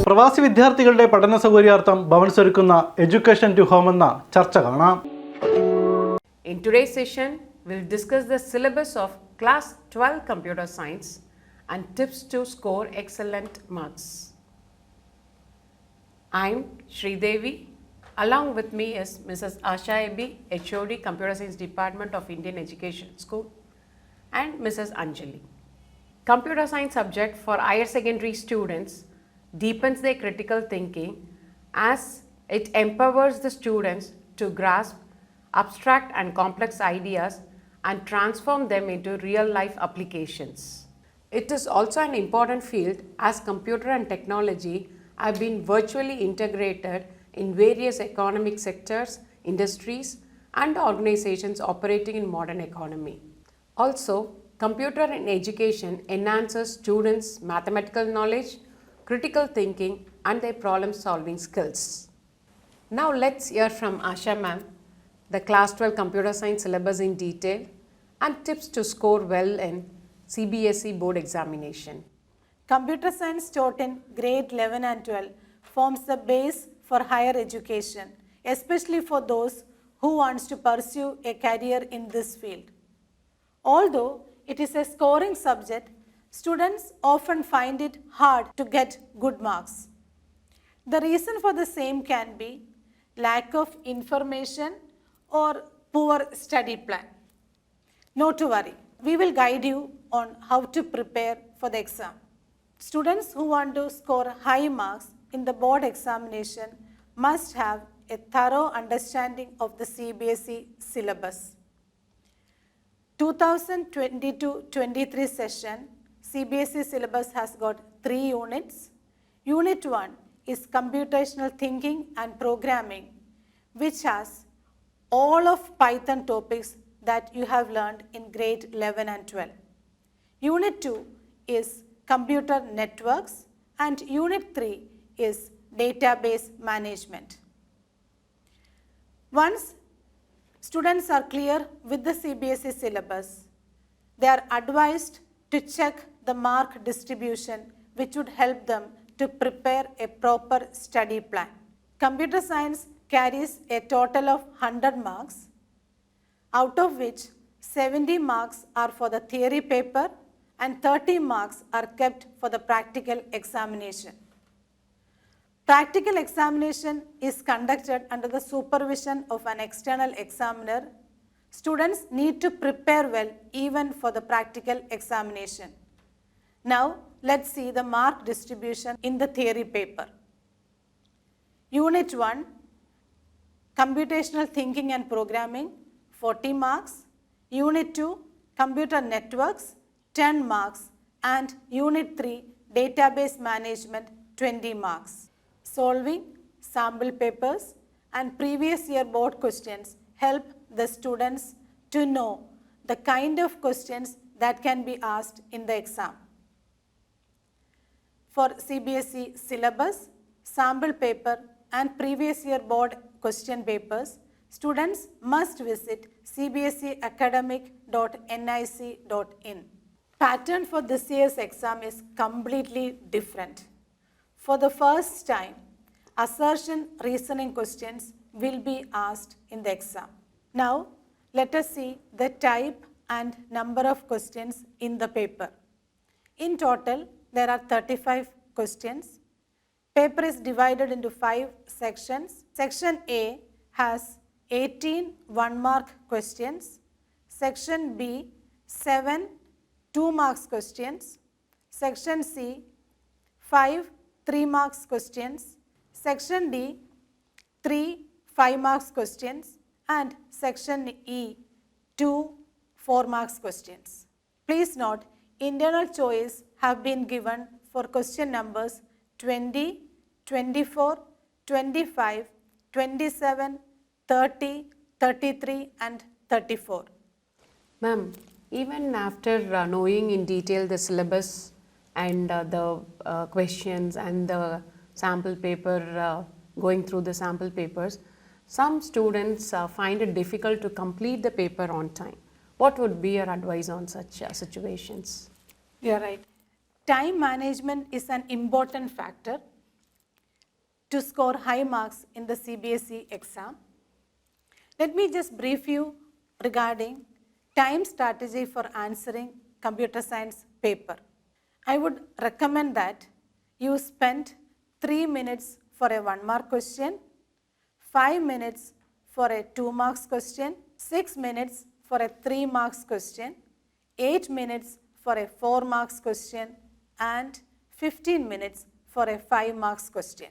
പ്രവാസി വിദ്യാർത്ഥികളുടെ പഠന സൗകര്യാർത്ഥം ഭവൻസ് ഒരുക്കുന്ന എഡ്യൂക്കേഷൻ ടു ഹോം എന്ന ചർച്ച കാണാം. In today's session, we'll discuss the syllabus of Class 12 Computer Science and tips to score excellent marks. I'm Sridevi. Along with me is Mrs. Asha Ebi, HOD Computer Science Department of Indian Education School, and Mrs. Anjali. Computer Science subject for higher secondary students deepens their critical thinking as it empowers the students to grasp abstract and complex ideas and transform them into real life applications. It is also an important field as computer and technology have been virtually integrated in various economic sectors, industries and organizations operating in modern economy. Also, computer in education enhances students' mathematical knowledge, critical thinking and their problem solving skills. Now let's hear from Asha ma'am the class 12 computer science syllabus in detail and tips to score well in CBSE board examination. Computer science taught in grade 11 and 12 forms the base for higher education, especially for those who wants to pursue a career in this field. Although it is a scoring subject, students often find it hard to get good marks. The reason for the same can be lack of information or poor study plan. Not to worry, we will guide you on how to prepare for the exam. Students who want to score high marks in the board examination must have a thorough understanding of the CBSE syllabus. 2022-23 session CBSE syllabus has got 3 units. Unit 1 is computational thinking and programming, which has all of Python topics that you have learned in grade 11 and 12. Unit 2 is computer networks and Unit 3 is database management. Once students are clear with the CBSE syllabus, they are advised to check the mark distribution, which would help them to prepare a proper study plan. Computer science carries a total of 100 marks, out of which 70 marks are for the theory paper and 30 marks are kept for the practical examination. Practical examination is conducted under the supervision of an external examiner. Students need to prepare well even for the practical examination. Now, let's see the mark distribution in the theory paper. Unit 1, computational thinking and programming, 40 marks. Unit 2, computer networks, 10 marks. And Unit 3, database management, 20 marks. Solving sample papers and previous year board questions help the students to know the kind of questions that can be asked in the exam. For CBSE syllabus, sample paper and previous year board question papers, students must visit cbseacademic.nic.in. Pattern for this year's exam is completely different. For the first time, assertion reasoning questions will be asked in the exam. Now, let us see the type and number of questions in the paper. In total, there are 35 questions. Paper is divided into 5 sections. Section A has 18 1-mark questions. Section B, 7 2-mark questions. Section C, 5 3-mark questions. Section D, 3 5-mark questions. And Section E, 2 4-mark questions. Please note, internal choice have been given for question numbers 20, 24, 25, 27, 30, 33 and 34. Ma'am, even after knowing in detail the syllabus and the questions and the sample paper, going through the sample papers, some students find it difficult to complete the paper on time. What would be your advice on such situations? You are right. Time management is an important factor. to score high marks in the CBSE exam. Let me just brief you regarding time strategy for answering computer science paper. I would recommend that you spend 3 minutes for a 1 mark question, 5 minutes for a 2 marks question, 6 minutes for a 3 marks question, 8 minutes for a 4 marks question, and 15 minutes for a 5 marks question.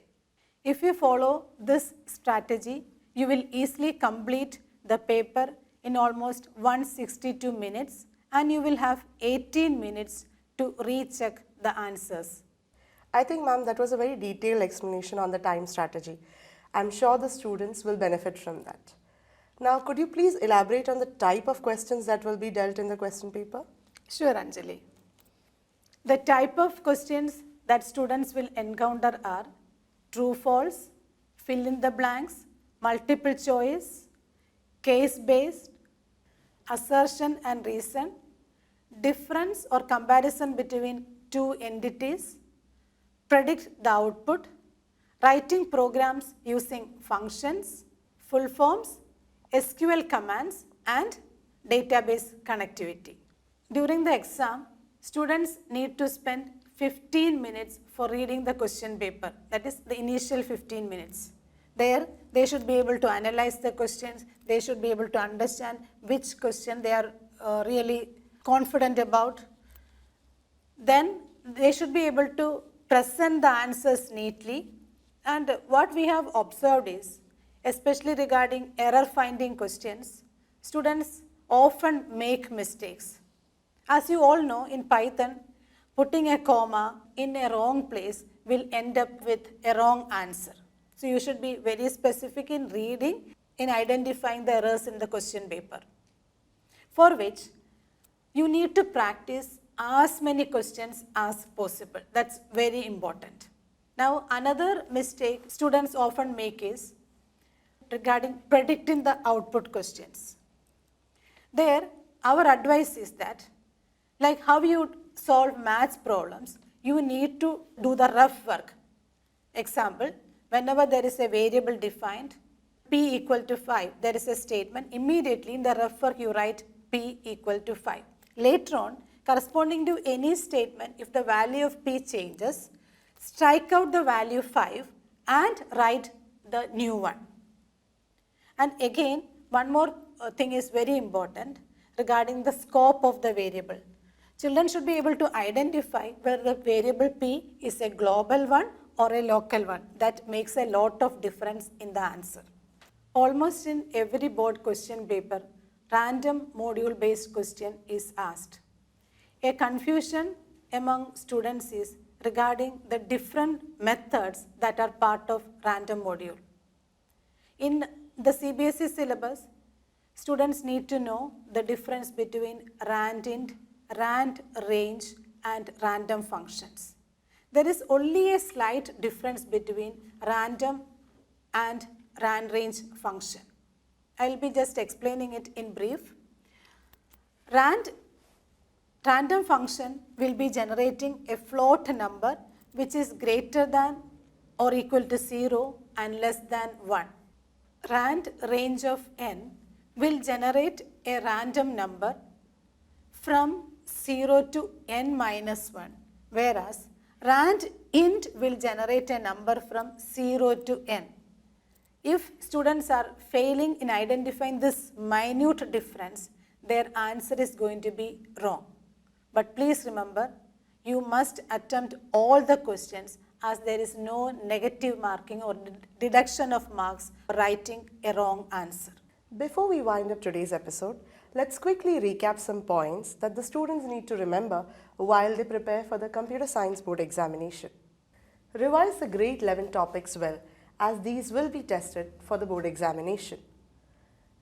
If you follow this strategy, you will easily complete the paper in almost 162 minutes, and you will have 18 minutes to recheck the answers. I think, ma'am, that was a very detailed explanation on the time strategy. I'm sure the students will benefit from that. Now, could you please elaborate on the type of questions that will be dealt in the question paper? Sure, Anjali. The type of questions that students will encounter are true, false, fill in the blanks, multiple choice, case-based, assertion and reason, difference or comparison between two entities, predict the output, writing programs using functions, full forms, SQL commands, and database connectivity. During the exam, students need to spend 15 minutes for reading the question paper. That is the initial 15 minutes. There, they should be able to analyze the questions. They should be able to understand which question they are really confident about. Then, they should be able to present the answers neatly. And what we have observed is, especially regarding error finding questions, students often make mistakes. As you all know, in Python, putting a comma in a wrong place will end up with a wrong answer. So you should be very specific in reading, in identifying the errors in the question paper, for which you need to practice as many questions as possible. That's very important. Now, another mistake students often make is regarding predicting the output questions. There, our advice is that, like how you solve maths problems, you need to do the rough work. Example, whenever there is a variable defined, p equal to 5, there is a statement, immediately in the rough work you write p equal to 5. Later on, corresponding to any statement, if the value of p changes, strike out the value 5 and write the new one. And again, one more thing is very important regarding the scope of the variable. Children should be able to identify whether the variable p is a global one or a local one. That makes a lot of difference in the answer. Almost in every board question paper, random module based question is asked. A confusion among students is regarding the different methods that are part of random module. In the CBSE syllabus, students need to know the difference between randint, rand range, and random functions. There is only a slight difference between random and rand range function. I will be just explaining it in brief. Random function will be generating a float number which is greater than or equal to 0 and less than 1. Rand range of n will generate a random number from 0 to n minus 1, whereas rand int will generate a number from 0 to n. If students are failing in identifying this minute difference, their answer is going to be wrong. But please remember, you must attempt all the questions as there is no negative marking or deduction of marks for writing a wrong answer. Before we wind up today's episode, let's quickly recap some points that the students need to remember while they prepare for the Computer Science Board examination. Revise the grade 11 topics well, as these will be tested for the board examination.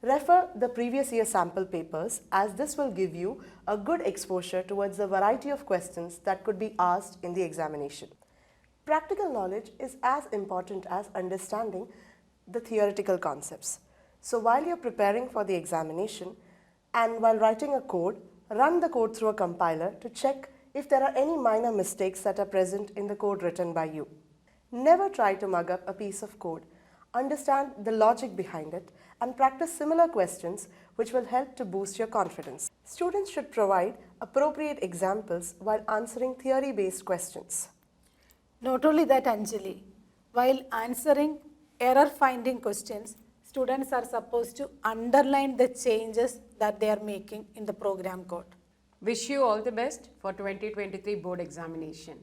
Refer the previous year sample papers, as this will give you a good exposure towards the variety of questions that could be asked in the examination. Practical knowledge is as important as understanding the theoretical concepts. So while you're preparing for the examination and while writing a code, run the code through a compiler to check if there are any minor mistakes that are present in the code written by you. Never try to mug up a piece of code. Understand the logic behind it and practice similar questions which will help to boost your confidence. Students should provide appropriate examples while answering theory-based questions. Not only that, Anjali, while answering error-finding questions, students are supposed to underline the changes that they are making in the program code. Wish you all the best for 2023 board examination.